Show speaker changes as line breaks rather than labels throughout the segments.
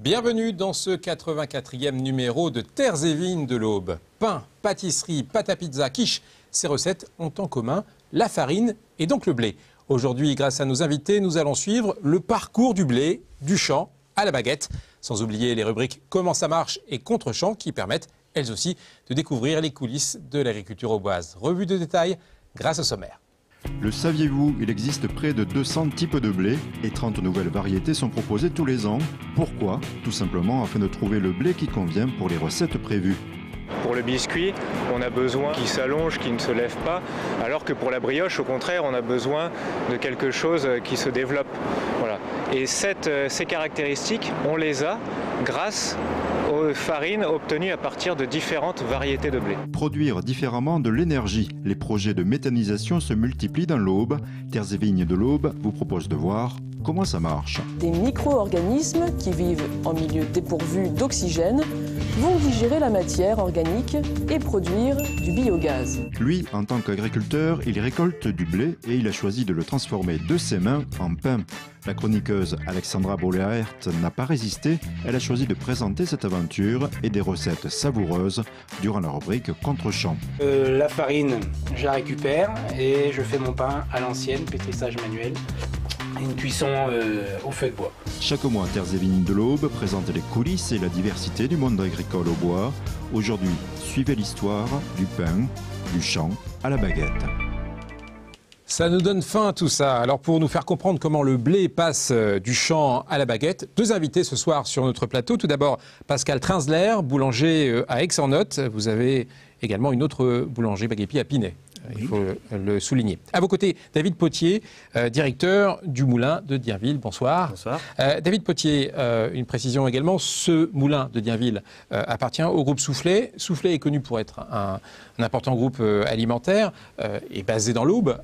Bienvenue dans ce 84e numéro de Terres et Vignes de l'Aube. Pain, pâtisserie, pâte à pizza, quiche, ces recettes ont en commun la farine et donc le blé. Aujourd'hui, grâce à nos invités, nous allons suivre le parcours du blé, du champ à la baguette, sans oublier les rubriques Comment ça marche et Contre-champ qui permettent, elles aussi, de découvrir les coulisses de l'agriculture auboise. Revue de détail grâce au sommaire.
Le saviez-vous, il existe près de 200 types de blé et 30 nouvelles variétés sont proposées tous les ans. Pourquoi? Tout simplement afin de trouver le blé qui convient pour les recettes prévues.
Pour le biscuit, on a besoin qu'il s'allonge, qu'il ne se lève pas, alors que pour la brioche, au contraire, on a besoin de quelque chose qui se développe. Voilà. Et ces caractéristiques, on les a grâce aux farines obtenues à partir de différentes variétés de blé.
Produire différemment de l'énergie. Les projets de méthanisation se multiplient dans l'Aube. Terres et Vignes de l'Aube vous propose de voir comment ça marche.
Des micro-organismes qui vivent en milieu dépourvu d'oxygène vont digérer la matière organique et produire du biogaz.
Lui, en tant qu'agriculteur, il récolte du blé et il a choisi de le transformer de ses mains en pain. La chroniqueuse Alexandra Boléaert n'a pas résisté. Elle a choisi de présenter cette aventure et des recettes savoureuses durant la rubrique Contre-champ.
La farine, je la récupère et je fais mon pain à l'ancienne, pétrissage manuel. Une cuisson au feu de bois.
Chaque mois, Terres et Vignes de l'Aube présente les coulisses et la diversité du monde agricole au bois. Aujourd'hui, suivez l'histoire du pain, du champ à la baguette.
Ça nous donne faim tout ça. Alors pour nous faire comprendre comment le blé passe du champ à la baguette, deux invités ce soir sur notre plateau. Tout d'abord, Pascal Trinzler, boulanger à Aix-en-Othe. Vous avez également une autre boulangerie Baguépi à Pinay. Il faut le souligner. À vos côtés, David Potier, directeur du moulin de Dienville. Bonsoir.
Bonsoir.
David Potier, une précision également, ce moulin de Dienville appartient au groupe Soufflet. Soufflet est connu pour être un important groupe alimentaire et basé dans l'Aube.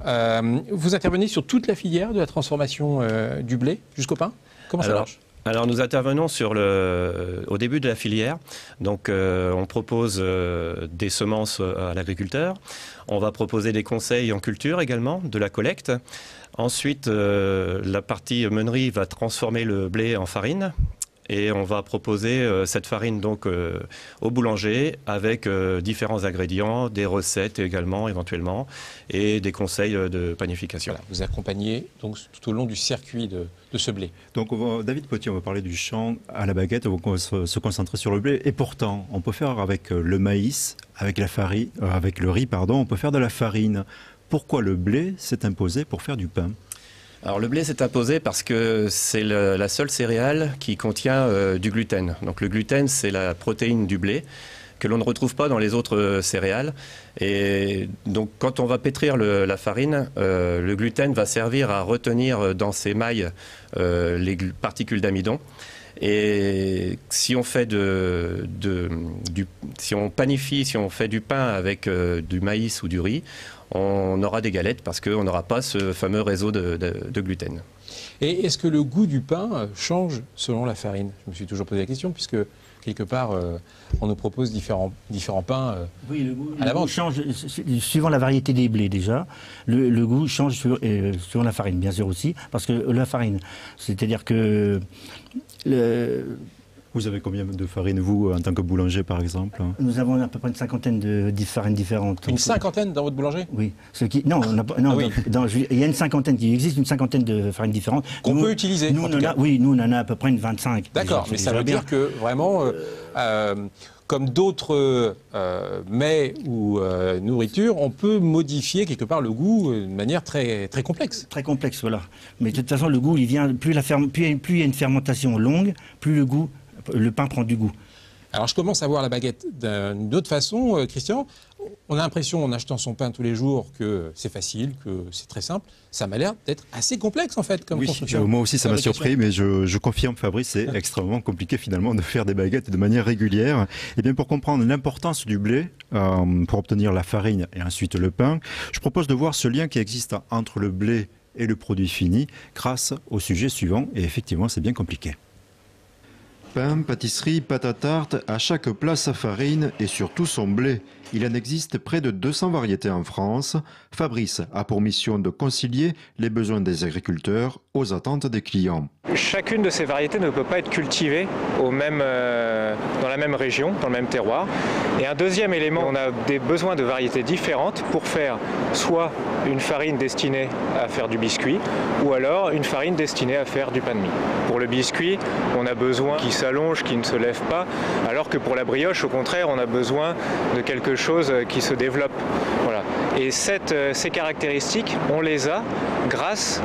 Vous intervenez sur toute la filière de la transformation du blé jusqu'au pain. Comment ça marche ?
Alors nous intervenons au début de la filière, donc on propose des semences à l'agriculteur, on va proposer des conseils en culture également, de la collecte. Ensuite, la partie meunerie va transformer le blé en farine. Et on va proposer cette farine donc au boulanger avec différents ingrédients, des recettes également éventuellement et des conseils de panification.
Voilà, vous accompagnez donc tout au long du circuit de ce blé.
Donc David Potier, on va parler du champ à la baguette, on va se concentrer sur le blé. Et pourtant, on peut faire avec le maïs, avec la farine, avec le riz, pardon, on peut faire de la farine. Pourquoi le blé s'est imposé pour faire du pain ?
Alors le blé s'est imposé parce que c'est la seule céréale qui contient du gluten. Donc le gluten, c'est la protéine du blé que l'on ne retrouve pas dans les autres céréales. Et donc quand on va pétrir la farine, le gluten va servir à retenir dans ses mailles les particules d'amidon. Et si on fait si on panifie, si on fait du pain avec du maïs ou du riz, on aura des galettes parce qu'on n'aura pas ce fameux réseau de gluten.
Et est-ce que le goût du pain change selon la farine? Je me suis toujours posé la question puisque quelque part on nous propose différents pains
oui, le goût,
à la vente.
Change suivant la variété des blés déjà. Le goût change suivant la farine bien sûr aussi parce que la farine, c'est-à-dire que
Vous avez combien de farines, vous, en tant que boulanger, par exemple?
Nous avons à peu près une cinquantaine de farines différentes.
Une cinquantaine dans votre boulangerie?
Oui. Non, oui. Il y a une cinquantaine, il existe une cinquantaine de farines différentes.
Qu'on peut utiliser,
nous, oui, nous, on en a à peu près une 25.
D'accord, mais ça veut dire que, vraiment, comme d'autres mets ou nourritures, on peut modifier quelque part le goût de manière très, très complexe.
Très complexe, voilà. Mais de toute façon, le goût, il vient, plus il y a une fermentation longue, plus le pain prend du goût.
Alors je commence à voir la baguette d'une autre façon, Christian. On a l'impression en achetant son pain tous les jours que c'est facile, que c'est très simple. Ça m'a l'air d'être assez complexe en fait comme construction.
Moi aussi ça m'a surpris, mais je confirme Fabrice, c'est extrêmement compliqué finalement de faire des baguettes de manière régulière. Et bien pour comprendre l'importance du blé, pour obtenir la farine et ensuite le pain, je propose de voir ce lien qui existe entre le blé et le produit fini grâce au sujet suivant. Et effectivement c'est bien compliqué. Pain, pâtisserie, pâte à tarte, à chaque plat sa farine et surtout son blé. Il en existe près de 200 variétés en France. Fabrice a pour mission de concilier les besoins des agriculteurs aux attentes des clients.
Chacune de ces variétés ne peut pas être cultivée dans la même région, dans le même terroir. Et un deuxième élément, on a des besoins de variétés différentes pour faire soit une farine destinée à faire du biscuit, ou alors une farine destinée à faire du pain de mie. Pour le biscuit, on a besoin qu'il s'allonge, qu'il ne se lève pas, alors que pour la brioche, au contraire, on a besoin de quelque chose qui se développe. Voilà. Et ces caractéristiques, on les a grâce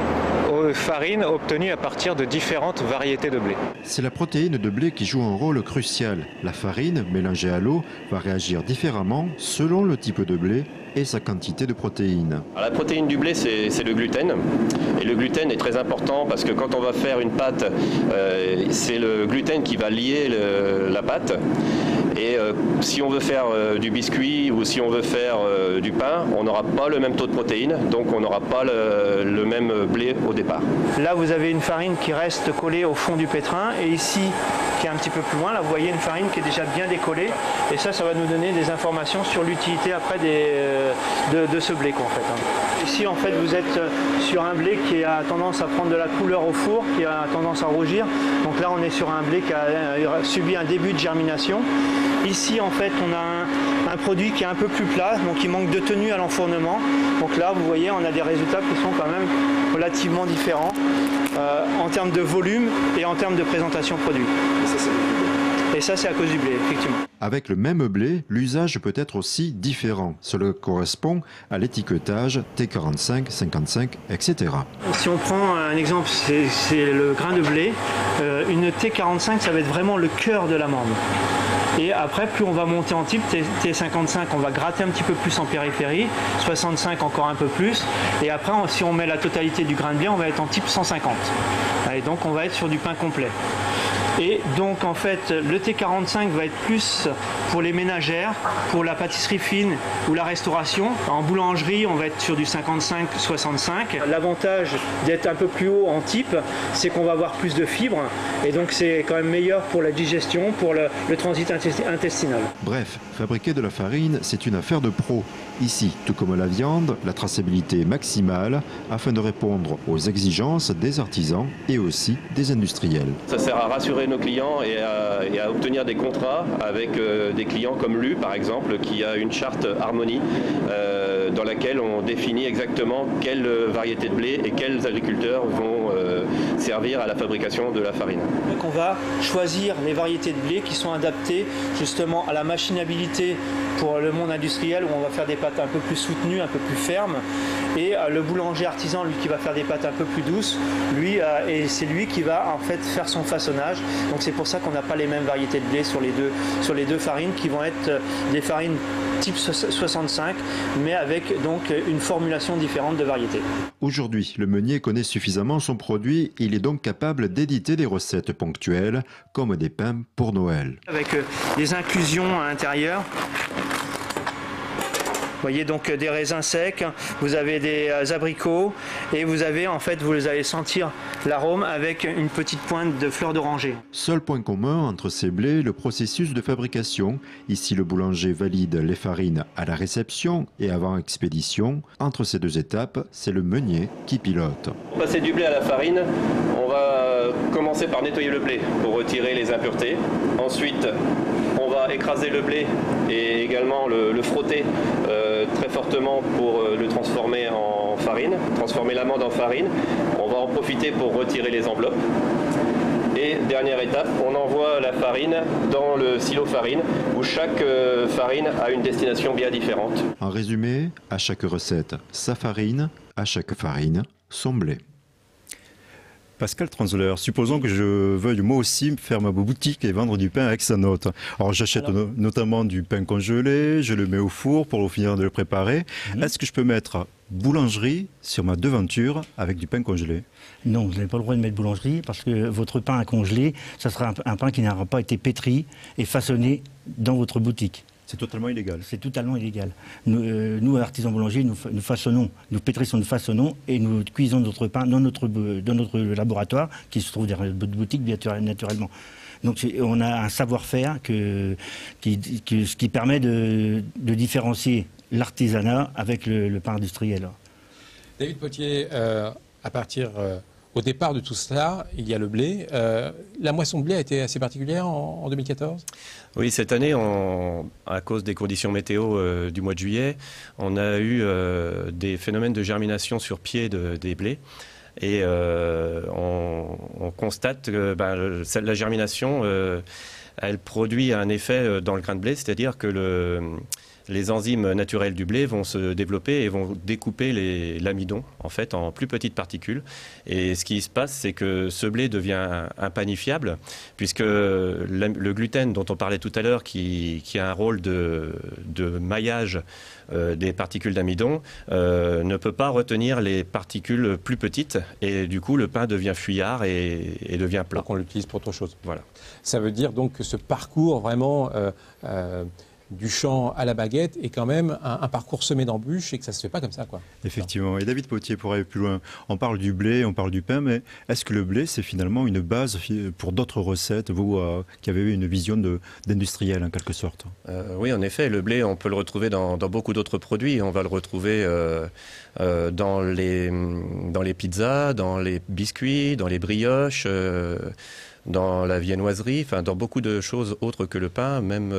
aux farines obtenues à partir de différentes variétés de blé.
C'est la protéine de blé qui joue un rôle crucial. La farine, mélangée à l'eau, va réagir différemment selon le type de blé et sa quantité de protéines.
Alors, la protéine du blé, c'est le gluten. Et le gluten est très important parce que quand on va faire une pâte, c'est le gluten qui va lier la pâte. Et si on veut faire du biscuit ou si on veut faire du pain, on n'aura pas le même taux de protéines, donc on n'aura pas le même blé au départ.
Là, vous avez une farine qui reste collée au fond du pétrin, et ici, qui est un petit peu plus loin, là, vous voyez une farine qui est déjà bien décollée, et ça va nous donner des informations sur l'utilité après de ce blé qu'on fait. Ici, en fait, vous êtes sur un blé qui a tendance à prendre de la couleur au four, qui a tendance à rougir. Donc là, on est sur un blé qui a subi un début de germination. Ici, en fait, on a un produit qui est un peu plus plat, donc il manque de tenue à l'enfournement. Donc là, vous voyez, on a des résultats qui sont quand même relativement différents en termes de volume et en termes de présentation produit. Et ça, c'est à cause du blé, effectivement.
Avec le même blé, l'usage peut être aussi différent. Cela correspond à l'étiquetage T45, 55, etc.
Si on prend un exemple, c'est le grain de blé. Une T45, ça va être vraiment le cœur de l'amande. Et après, plus on va monter en type, T55, on va gratter un petit peu plus en périphérie, 65 encore un peu plus, et après, si on met la totalité du grain de blé, on va être en type 150. Et donc, on va être sur du pain complet. Et donc, en fait, le T45 va être plus pour les ménagères, pour la pâtisserie fine ou la restauration. En boulangerie, on va être sur du 55-65. L'avantage d'être un peu plus haut en type, c'est qu'on va avoir plus de fibres, et donc c'est quand même meilleur pour la digestion, pour le transit intestinal.
Bref, fabriquer de la farine, c'est une affaire de pro. Ici, tout comme la viande, la traçabilité est maximale afin de répondre aux exigences des artisans et aussi des industriels.
Ça sert à rassurer nos clients et à obtenir des contrats avec des clients comme Lu, par exemple, qui a une charte harmonie dans laquelle on définit exactement quelle variété de blé et quels agriculteurs vont servir à la fabrication de la farine.
Donc on va choisir les variétés de blé qui sont adaptées justement à la machinabilité pour le monde industriel, où on va faire des pâtes un peu plus soutenues, un peu plus fermes, et le boulanger artisan, lui, qui va faire des pâtes un peu plus douces, et c'est lui qui va en fait faire son façonnage. Donc c'est pour ça qu'on n'a pas les mêmes variétés de blé sur les deux farines, qui vont être des farines type 65, mais avec donc une formulation différente de variétés.
Aujourd'hui, le meunier connaît suffisamment son produit, il est donc capable d'éditer des recettes ponctuelles, comme des pains pour Noël.
Avec des inclusions à l'intérieur. Vous voyez donc des raisins secs, vous avez des abricots, et vous avez en fait, vous allez sentir l'arôme avec une petite pointe de fleurs d'oranger.
Seul point commun entre ces blés, le processus de fabrication. Ici, le boulanger valide les farines à la réception et avant expédition. Entre ces deux étapes, c'est le meunier qui pilote.
Pour passer du blé à la farine, on va commencer par nettoyer le blé pour retirer les impuretés. Ensuite, on va écraser le blé et également le frotter très fortement pour le transformer en farine, transformer l'amande en farine. On va en profiter pour retirer les enveloppes. Et dernière étape, on envoie la farine dans le silo farine où chaque farine a une destination bien différente.
En résumé, à chaque recette, sa farine, à chaque farine, son blé. Pascal Transler, supposons que je veuille moi aussi faire ma boutique et vendre du pain avec sa note. Alors j'achète notamment du pain congelé, je le mets au four pour finir de le préparer. Est-ce que je peux mettre boulangerie sur ma devanture avec du pain congelé?
Non, vous n'avez pas le droit de mettre boulangerie parce que votre pain à congeler, ça sera un pain qui n'aura pas été pétri et façonné dans votre boutique.
C'est totalement illégal.
C'est totalement illégal. Nous, artisans boulangers, nous façonnons, nous pétrissons, nous façonnons et nous cuisons notre pain dans notre laboratoire qui se trouve derrière notre boutique naturellement. Donc on a un savoir-faire qui permet de différencier l'artisanat avec le pain industriel.
David Potier, à partir... Au départ de tout cela, il y a le blé. La moisson de blé a été assez particulière en 2014 ?
Oui, cette année, à cause des conditions météo du mois de juillet, on a eu des phénomènes de germination sur pied des blés. Et on constate que la germination, elle produit un effet dans le grain de blé, c'est-à-dire que les enzymes naturelles du blé vont se développer et vont découper l'amidon en fait en plus petites particules. Et ce qui se passe, c'est que ce blé devient impanifiable puisque le gluten dont on parlait tout à l'heure, qui a un rôle de maillage des particules d'amidon, ne peut pas retenir les particules plus petites et du coup le pain devient fuyard et devient plat.
Donc on l'utilise pour autre chose.
Voilà.
Ça veut dire donc que ce parcours vraiment du champ à la baguette est quand même un parcours semé d'embûches et que ça ne se fait pas comme ça, quoi.
Effectivement. Et David Potier, pour aller plus loin, on parle du blé, on parle du pain, mais est-ce que le blé, c'est finalement une base pour d'autres recettes, vous qui avez eu une vision d'industriel en quelque sorte?
Oui, en effet, le blé, on peut le retrouver dans beaucoup d'autres produits. On va le retrouver dans les pizzas, dans les biscuits, dans les brioches, dans la viennoiserie, enfin dans beaucoup de choses autres que le pain, même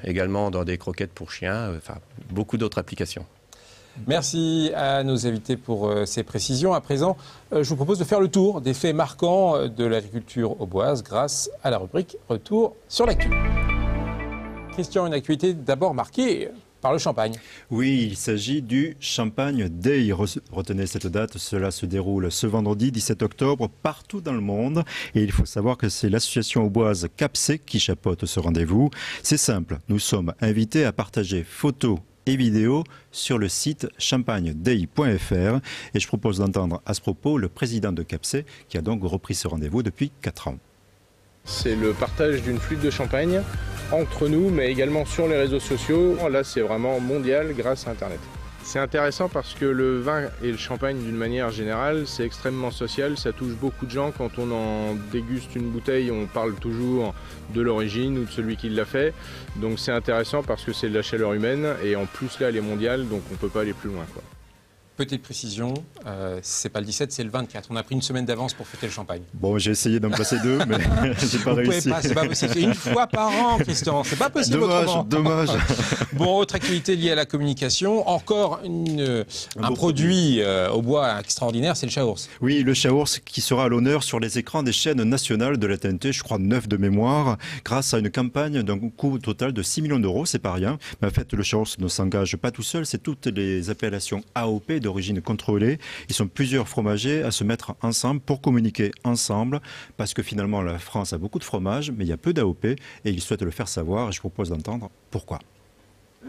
également dans des croquettes pour chiens, enfin beaucoup d'autres applications.
Merci à nos invités pour ces précisions. À présent, je vous propose de faire le tour des faits marquants de l'agriculture auboise grâce à la rubrique Retour sur l'actu. Christian, une actualité d'abord marquée par le champagne.
Oui, il s'agit du Champagne Day. Retenez cette date, cela se déroule ce vendredi 17 octobre partout dans le monde. Et il faut savoir que c'est l'association auboise CAPSE qui chapeaute ce rendez-vous. C'est simple, nous sommes invités à partager photos et vidéos sur le site champagneday.fr. Et je propose d'entendre à ce propos le président de CAPSE qui a donc repris ce rendez-vous depuis 4 ans.
C'est le partage d'une flûte de champagne entre nous, mais également sur les réseaux sociaux. Là, c'est vraiment mondial grâce à Internet. C'est intéressant parce que le vin et le champagne, d'une manière générale, c'est extrêmement social. Ça touche beaucoup de gens. Quand on en déguste une bouteille, on parle toujours de l'origine ou de celui qui l'a fait. Donc c'est intéressant parce que c'est de la chaleur humaine. Et en plus, là, elle est mondiale, donc on ne peut pas aller plus loin, quoi.
Petite précision, c'est pas le 17, c'est le 24. On a pris une semaine d'avance pour fêter le champagne.
Bon, j'ai essayé d'en passer 2, mais j'ai pas réussi.
Vous pouvez pas, c'est pas possible. C'est une fois par an, Christian. C'est pas possible autrement.
Dommage.
Bon, autre activité liée à la communication. Encore un produit au bois extraordinaire, c'est le chaours.
Oui, le chaours qui sera à l'honneur sur les écrans des chaînes nationales de la TNT, je crois 9 de mémoire, grâce à une campagne d'un coût total de 6 millions d'euros. C'est pas rien. Mais en fait, le chaours ne s'engage pas tout seul. C'est toutes les appellations AOP d'origine contrôlée. Ils sont plusieurs fromagers à se mettre ensemble pour communiquer ensemble parce que finalement la France a beaucoup de fromages mais il y a peu d'AOP et ils souhaitent le faire savoir et je propose d'entendre pourquoi.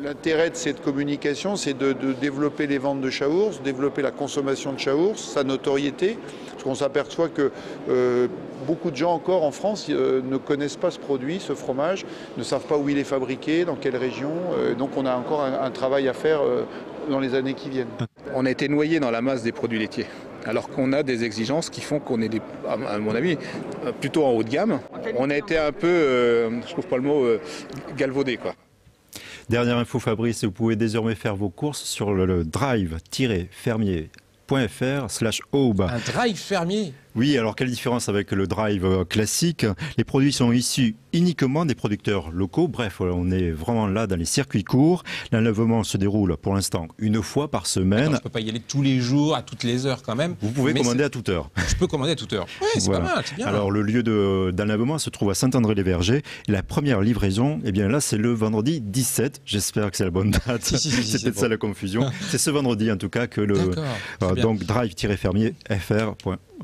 L'intérêt de cette communication, c'est de développer les ventes de chaours, développer la consommation de chaours, sa notoriété, parce qu'on s'aperçoit que beaucoup de gens encore en France ne connaissent pas ce produit, ce fromage, ne savent pas où il est fabriqué, dans quelle région, donc on a encore un travail à faire dans les années qui viennent.
On a été noyé dans la masse des produits laitiers, alors qu'on a des exigences qui font qu'on est, à mon avis, plutôt en haut de gamme. On a été un peu, je trouve pas le mot, galvaudé, quoi.
Dernière info Fabrice, vous pouvez désormais faire vos courses sur le drive-fermier.fr/aube.
Un drive fermier?
Oui, alors quelle différence avec le drive classique? Les produits sont issus uniquement des producteurs locaux. Bref, on est vraiment là dans les circuits courts. L'enlèvement se déroule pour l'instant une fois par semaine.
Attends, je ne peux pas y aller tous les jours, à toutes les heures quand même.
Vous pouvez commander à toute heure.
Je peux commander à toute heure. Oui, c'est voilà. Pas mal, c'est bien.
Alors le lieu d'enlèvement se trouve à Saint-André-les-Vergers. Et la première livraison, eh bien là, c'est le vendredi 17. J'espère que c'est la bonne date.
Si,
c'est peut-être ça la confusion. C'est ce vendredi en tout cas que le donc drive-fermier.fr.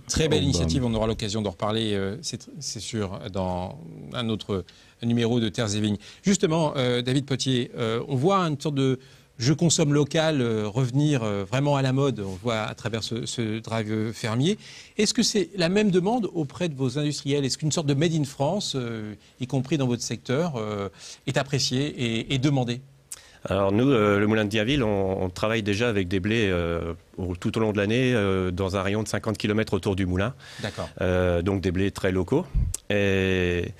Très belle initiative, on aura l'occasion d'en reparler, c'est sûr, dans un autre numéro de Terres et Vignes. Justement, David Potier, on voit une sorte de je consomme local revenir vraiment à la mode, on voit à travers ce drive fermier. Est-ce que c'est la même demande auprès de vos industriels? Est-ce qu'une sorte de Made in France, y compris dans votre secteur, est appréciée et demandée?
Alors nous, le Moulin de Dienville, on travaille déjà avec des blés tout au long de l'année dans un rayon de 50 km autour du moulin.
D'accord.
Donc des blés très locaux. Et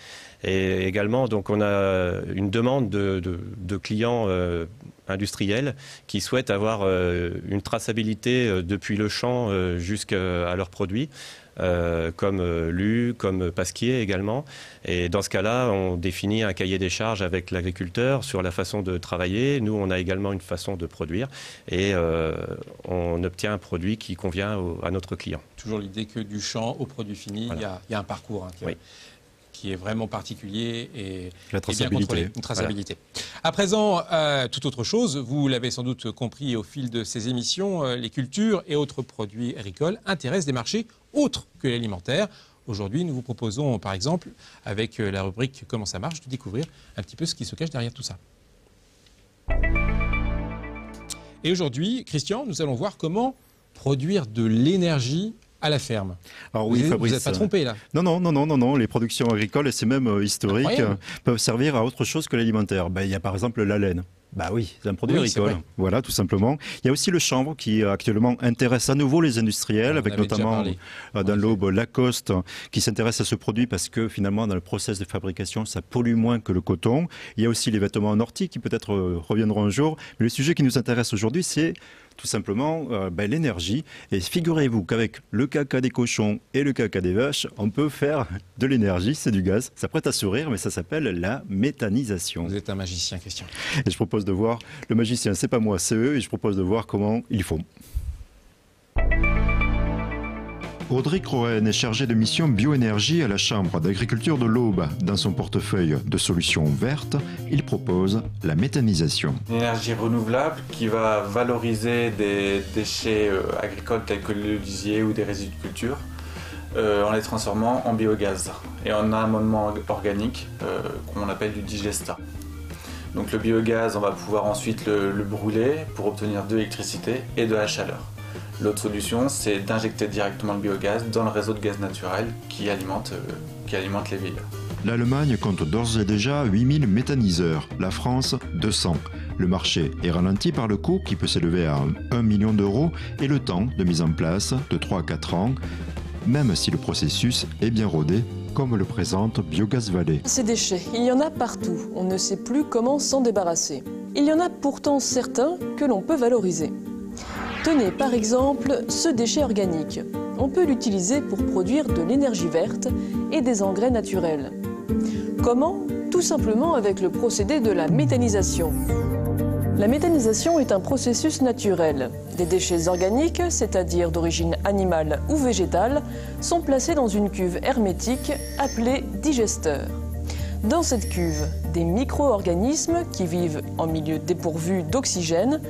également, donc, on a une demande de clients industriels qui souhaitent avoir une traçabilité depuis le champ jusqu'à leurs produits. Comme Lu, comme Pasquier également. Et dans ce cas-là, on définit un cahier des charges avec l'agriculteur sur la façon de travailler. Nous, on a également une façon de produire et on obtient un produit qui convient à notre client.
Toujours l'idée que du champ au produit fini, voilà. il y a un parcours qui est vraiment particulier et bien contrôlé, une traçabilité. Voilà. À présent, toute autre chose, vous l'avez sans doute compris au fil de ces émissions, les cultures et autres produits agricoles intéressent des marchés autres que l'alimentaire. Aujourd'hui, nous vous proposons, par exemple, avec la rubrique « Comment ça marche ?», de découvrir un petit peu ce qui se cache derrière tout ça. Et aujourd'hui, Christian, nous allons voir comment produire de l'énergie à la ferme.
Alors oui, Fabrice,
vous n'êtes pas trompé là?
Non. Les productions agricoles, et c'est même historique, peuvent servir à autre chose que l'alimentaire. Il y a par exemple la laine. Bah oui, c'est un produit agricole. Voilà, tout simplement. Il y a aussi le chanvre qui actuellement intéresse à nouveau les industriels, avec notamment dans l'Aube Lacoste qui s'intéresse à ce produit parce que finalement dans le process de fabrication ça pollue moins que le coton. Il y a aussi les vêtements nordiques qui peut-être reviendront un jour. Mais le sujet qui nous intéresse aujourd'hui c'est tout simplement l'énergie. Et figurez-vous qu'avec le caca des cochons et le caca des vaches, on peut faire de l'énergie, c'est du gaz. Ça prête à sourire, mais ça s'appelle la méthanisation.
Vous êtes un magicien, Christian.
Et je propose de voir, le magicien, c'est pas moi, c'est eux, et je propose de voir comment ils font. Audrey Crohen est chargée de mission bioénergie à la Chambre d'agriculture de l'Aube. Dans son portefeuille de solutions vertes, il propose la méthanisation.
Une énergie renouvelable qui va valoriser des déchets agricoles tels que le lisier ou des résidus de culture en les transformant en biogaz et en amendement organique qu'on appelle du digestat. Donc le biogaz, on va pouvoir ensuite le brûler pour obtenir de l'électricité et de la chaleur. L'autre solution, c'est d'injecter directement le biogaz dans le réseau de gaz naturel qui alimente les villes.
L'Allemagne compte d'ores et déjà 8000 méthaniseurs, la France 200. Le marché est ralenti par le coût qui peut s'élever à 1 million d'euros et le temps de mise en place de 3 à 4 ans, même si le processus est bien rodé, comme le présente Biogaz Vallée.
Ces déchets, il y en a partout. On ne sait plus comment s'en débarrasser. Il y en a pourtant certains que l'on peut valoriser. Tenez par exemple ce déchet organique. On peut l'utiliser pour produire de l'énergie verte et des engrais naturels. Comment? Tout simplement avec le procédé de la méthanisation. La méthanisation est un processus naturel. Des déchets organiques, c'est-à-dire d'origine animale ou végétale, sont placés dans une cuve hermétique appelée digesteur. Dans cette cuve, des micro-organismes qui vivent en milieu dépourvu d'oxygène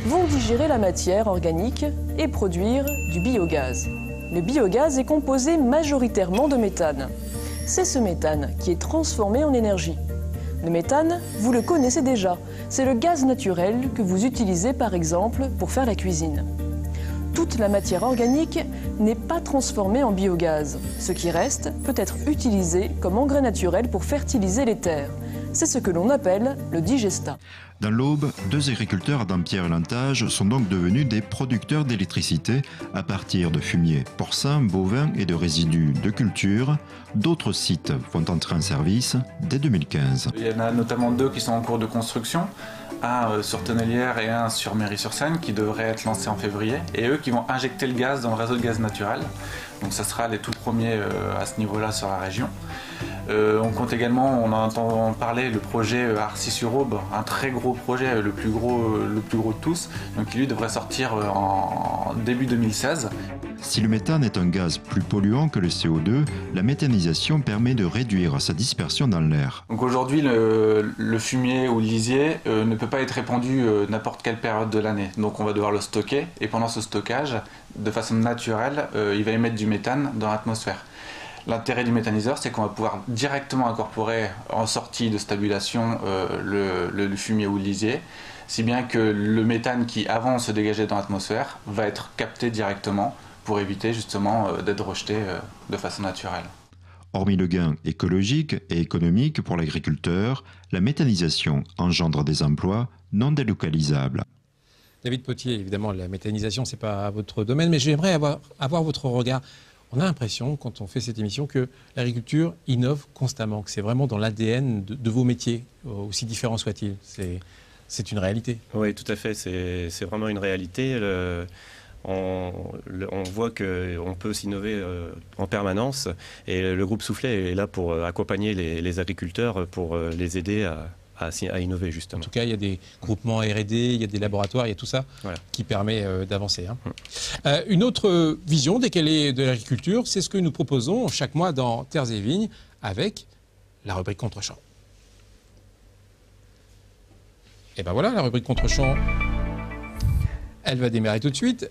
vont digérer la matière organique et produire du biogaz. Le biogaz est composé majoritairement de méthane. C'est ce méthane qui est transformé en énergie. Le méthane, vous le connaissez déjà, c'est le gaz naturel que vous utilisez par exemple pour faire la cuisine. Toute la matière organique n'est pas transformée en biogaz. Ce qui reste peut être utilisé comme engrais naturel pour fertiliser les terres. C'est ce que l'on appelle le digestat.
Dans l'Aube, 2 agriculteurs à Dampierre et Lantage sont donc devenus des producteurs d'électricité à partir de fumier porcin, bovin et de résidus de culture. D'autres sites vont entrer en service dès 2015.
Il y en a notamment 2 qui sont en cours de construction, un sur Tonnelière et un sur Méry-sur-Seine qui devraient être lancés en février, et eux qui vont injecter le gaz dans le réseau de gaz naturel. Donc ça sera les tout premiers à ce niveau-là sur la région. On compte également, on entend parler, le projet Arcis-sur-Aube, un très gros projet, le plus gros de tous, donc qui lui devrait sortir en début 2016.
Si le méthane est un gaz plus polluant que le CO2, la méthanisation permet de réduire sa dispersion dans l'air.
Donc aujourd'hui, le fumier ou le lisier ne peut pas être répandu n'importe quelle période de l'année. Donc on va devoir le stocker, et pendant ce stockage, de façon naturelle, il va émettre du méthane dans l'atmosphère. L'intérêt du méthaniseur, c'est qu'on va pouvoir directement incorporer en sortie de stabulation le fumier ou le lisier, si bien que le méthane qui avant se dégageait dans l'atmosphère va être capté directement pour éviter justement d'être rejeté de façon naturelle.
Hormis le gain écologique et économique pour l'agriculteur, la méthanisation engendre des emplois non délocalisables.
David Potier, évidemment, la méthanisation, ce n'est pas votre domaine, mais j'aimerais avoir votre regard. On a l'impression, quand on fait cette émission, que l'agriculture innove constamment, que c'est vraiment dans l'ADN de vos métiers, aussi différents soient-ils. C'est une réalité.
Oui, tout à fait. C'est vraiment une réalité. On voit qu'on peut s'innover en permanence. Et le groupe Soufflet est là pour accompagner les agriculteurs, pour les aider à innover, justement.
En tout cas, il y a des groupements R&D, il y a des laboratoires, il y a tout ça qui permet d'avancer. Une autre vision décalée de l'agriculture, c'est ce que nous proposons chaque mois dans Terres et Vignes avec la rubrique Contre-champ. Et ben voilà, la rubrique Contre-champ, elle va démarrer tout de suite.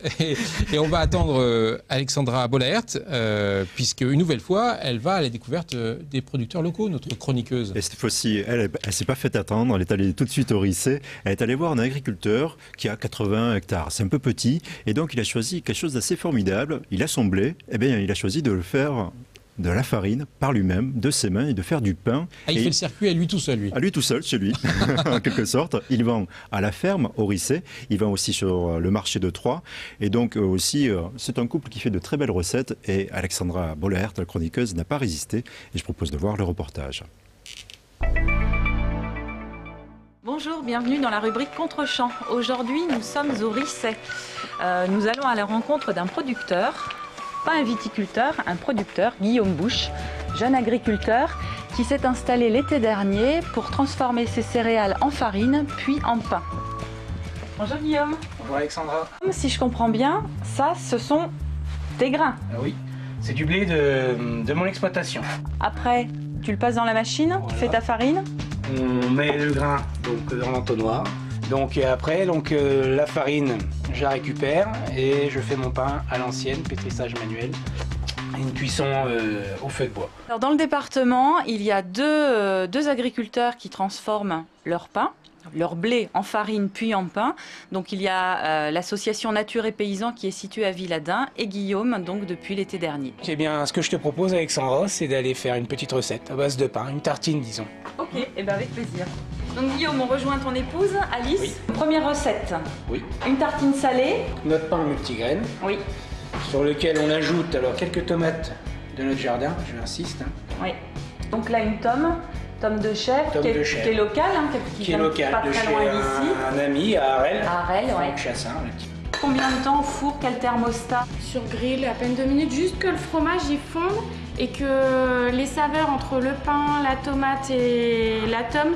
Et on va attendre Alexandra Bollaert, puisque une nouvelle fois, elle va à la découverte des producteurs locaux, notre chroniqueuse.
Et cette fois-ci, elle ne s'est pas fait attendre, elle est allée tout de suite au Rissé. Elle est allée voir un agriculteur qui a 80 hectares. C'est un peu petit, et donc il a choisi quelque chose d'assez formidable. Il a son blé, et bien il a choisi de le faire de la farine par lui-même, de ses mains, et de faire du pain.
Ah, il fait le circuit à lui tout seul, lui.
À lui tout seul, chez lui, en quelque sorte. Il vend à la ferme, au Rissé. Il vend aussi sur le marché de Troyes. Et donc aussi, c'est un couple qui fait de très belles recettes. Et Alexandra Bollaert, la chroniqueuse, n'a pas résisté. Et je propose de voir le reportage.
Bonjour, bienvenue dans la rubrique Contre-champ. Aujourd'hui, nous sommes au Rissé. Nous allons à la rencontre d'un producteur, pas un viticulteur, un producteur, Guillaume Bouche, jeune agriculteur qui s'est installé l'été dernier pour transformer ses céréales en farine puis en pain. Bonjour Guillaume.
Bonjour Alexandra.
Si je comprends bien, ça ce sont des grains.
Oui, c'est du blé de mon exploitation.
Après, tu le passes dans la machine, voilà. Tu fais ta farine.
On met le grain donc, dans l'entonnoir. Donc après, la farine, je la récupère et je fais mon pain à l'ancienne, pétrissage manuel, et une cuisson au feu de bois.
Alors dans le département, il y a deux agriculteurs qui transforment leur pain, leur blé en farine puis en pain. Donc il y a l'association Nature et Paysans qui est située à Villadin et Guillaume donc depuis l'été dernier.
Eh bien, ce que je te propose Alexandra, c'est d'aller faire une petite recette à base de pain, une tartine disons.
Ok, et bien avec plaisir. Donc Guillaume, on rejoint ton épouse, Alice.
Oui.
Première recette.
Oui.
Une tartine salée.
Notre pain multigraine.
Oui.
Sur lequel on ajoute alors quelques tomates de notre jardin, je l'insiste.
Oui. Donc là une tome de chèvre, qui est locale,
qui est locale,
pas
de
très
chez
loin d'ici.
Un ami à Arel.
À Arel, oui.
Chassin, le petit.
Combien de temps au four, quel thermostat?
Sur grill, à peine 2 minutes, juste que le fromage y fonde et que les saveurs entre le pain, la tomate et la tome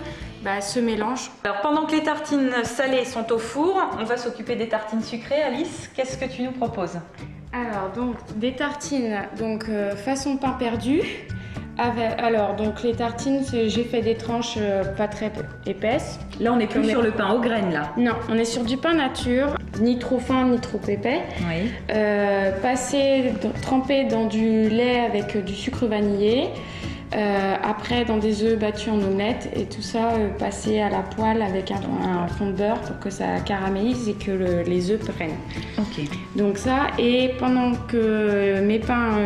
se mélangent.
Alors pendant que les tartines salées sont au four, on va s'occuper des tartines sucrées. Alice, qu'est-ce que tu nous proposes?
Alors donc des tartines façon pain perdu. Alors donc les tartines, j'ai fait des tranches pas très épaisses.
Là on n'est plus sur le pain aux graines là.
Non, on est sur du pain nature, ni trop fin ni trop épais.
Oui.
Trempé dans du lait avec du sucre vanillé. Après dans des œufs battus en omelette et tout ça passé à la poêle avec un fond de beurre pour que ça caramélise et que les œufs prennent.
Ok.
Donc ça, et pendant que mes pains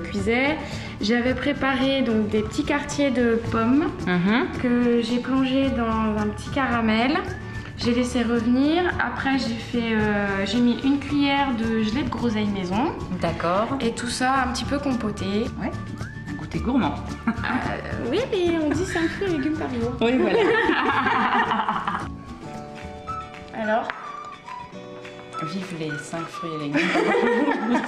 cuisaient, j'avais préparé donc des petits quartiers de pommes que j'ai plongés dans un petit caramel. J'ai laissé revenir. Après, j'ai mis une cuillère de gelée de groseille maison.
D'accord.
Et tout ça un petit peu compoté.
Ouais. Un goûter gourmand.
Oui, mais on dit 5 fruits et légumes par jour.
Oui, voilà.
Alors,
vive les 5 fruits et légumes.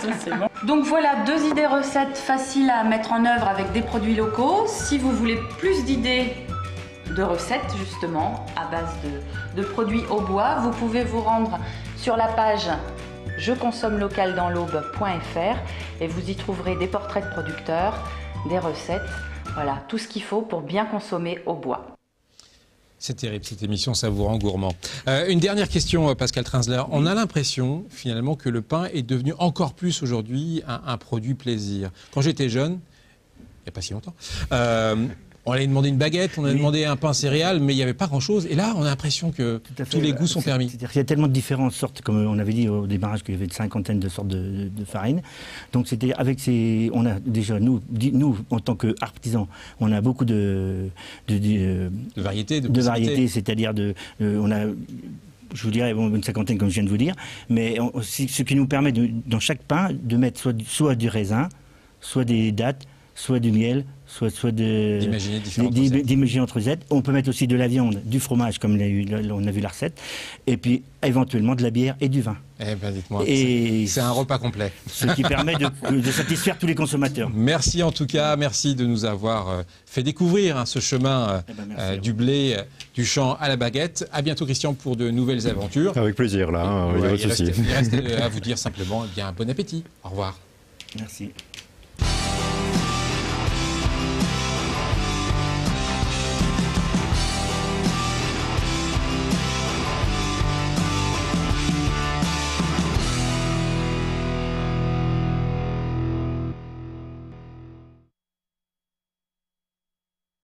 Ça, c'est bon. Donc voilà 2 idées recettes faciles à mettre en œuvre avec des produits locaux. Si vous voulez plus d'idées de recettes justement à base de produits au bois, vous pouvez vous rendre sur la page je consomme local dans l'aube.fr et vous y trouverez des portraits de producteurs, des recettes, voilà, tout ce qu'il faut pour bien consommer au bois.
C'est terrible, cette émission, ça vous rend gourmand. Une dernière question, Pascal Trinzler. On a l'impression, finalement, que le pain est devenu encore plus aujourd'hui un produit plaisir. Quand j'étais jeune, n'y a pas si longtemps. On allait demander une baguette, on a demandé un pain céréales, mais il n'y avait pas grand-chose. Et là, on a l'impression que tous les goûts sont permis.
C'est-à-dire qu'il y a tellement de différentes sortes, comme on avait dit au démarrage, qu'il y avait une cinquantaine de sortes de farine. Donc c'était avec ces... On a déjà, nous en tant qu'artisans, on a beaucoup de
variétés.
De variétés, c'est-à-dire on a... Je vous dirais une cinquantaine, comme je viens de vous dire, mais ce qui nous permet, dans chaque pain, de mettre soit du raisin, soit des dattes, soit du miel, soit d'imaginer entre Z. On peut mettre aussi de la viande, du fromage, comme on a vu la recette, et puis éventuellement de la bière et du vin.
Eh ben, dites-moi, c'est un repas complet.
Ce qui permet de satisfaire tous les consommateurs.
Merci en tout cas, merci de nous avoir fait découvrir ce chemin du blé, du champ à la baguette. À bientôt Christian pour de nouvelles aventures.
Avec plaisir là, il
reste à vous dire simplement bon appétit. Au revoir.
Merci.